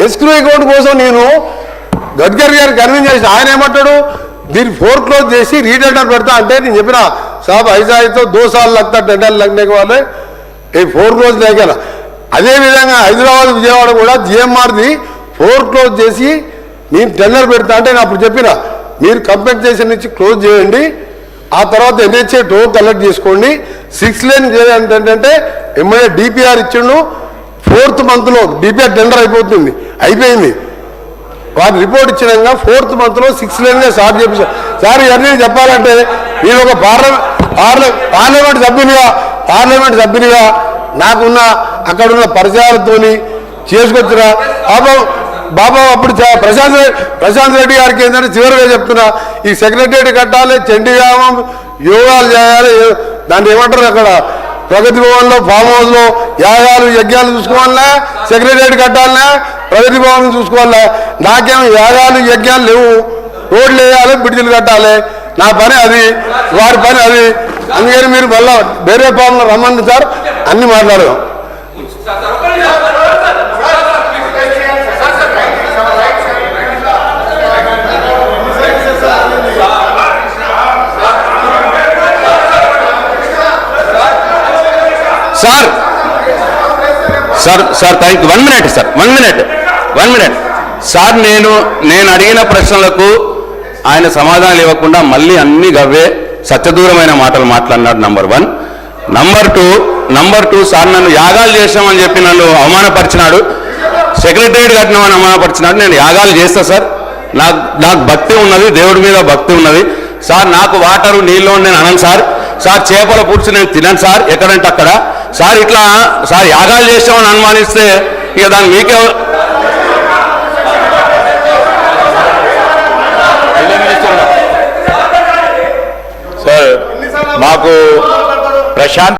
escrow account కోసం నేను గడ్కరీ గారు కన్విన్స్ చేసి ఆయన ఏమంటాడు దీన్ని ఫోర్క్లోజ్ చేసి రీటెండర్ పెడతా అంటే నేను చెప్పిన సాబ్ ఐజాయితో 2 साल लगता टेंडर लगने के वाले ये फोरक्लोज లేక అదేవిధంగా హైదరాబాద్ విజయవాడ కూడా జిఎంఆర్ది ఫోర్క్లోజ్ చేసి నేను టెండర్ పెడతా అంటే నేను అప్పుడు చెప్పిన మీరు కంపెన్సేషన్ నుంచి క్లోజ్ చేయండి ఆ తర్వాత ఎన్హెచ్ఏ టోల్ కలెక్ట్ చేసుకోండి 6 లేన్ చేయాలంటే ఏంటంటే ఎమ్మెల్యే డిపిఆర్ ఇచ్చిండు 4th మంత్లో డిపిఆర్ టెండర్ అయిపోయింది వారు రిపోర్ట్ ఇచ్చినాక 4th మంత్లో 6 లేన్గా స్టార్ట్ చేపించారు సార్ ఇవన్నీ చెప్పాలంటే నేను ఒక పార్లమెంట్ సభ్యునిగా నాకున్న అక్కడున్న పరిచయాలతో చేసుకొచ్చిన బాబా అప్పుడు ప్రశాంత్ రెడ్డి గారికి ఏంటంటే చివరిగా చెప్తున్నా ఈ సెక్రటరియట్ కట్టాలి చండీగ్రామం యోగాలు చేయాలి దాన్ని ఏమంటారు అక్కడ ప్రగతి భవన్లో ఫామ్ హౌస్లో యాగాలు యజ్ఞాలు చూసుకోవాలన్నా సెక్రటరియట్ కట్టాలన్నా ప్రగతి భవన్ చూసుకోవాలన్నా నాకేమో యాగాలు యజ్ఞాలు లేవు రోడ్లు వేయాలి బ్రిడ్జిలు కట్టాలి నా పని అది వారి పని అది అందుకని మీరు మళ్ళా వేరే ఫామ్లో రమ్మంది సార్ అన్ని మాట్లాడదాం sir thank you 1 minute sir 1 minute sir నేను అడిగిన ప్రశ్నలకు ఆయన సమాధానాలు ఇవ్వకుండా మళ్ళీ అన్ని గవ్వే సత్యదూరమైన మాటలు మాట్లాడినాడు నంబర్ 1 నంబర్ 2 సార్ నన్ను యాగాలు చేసామని చెప్పి నన్ను అవమానపరిచినాడు సెక్రటరియట్ కట్టినామని అవమానపరిచినాడు నేను యాగాలు చేస్తా సార్ నాకు భక్తి ఉన్నది దేవుడి మీద భక్తి ఉన్నది సార్ నాకు వాటరు నీళ్ళు నేను అనను సార్ చేపల పులుసు నేను తినను సార్ ఎక్కడంటే అక్కడ సార్ ఇట్లా సార్ యాగాలు చేసామని అనుమానిస్తే ఇక దాన్ని మీకే సార్ మాకు ప్రశాంత్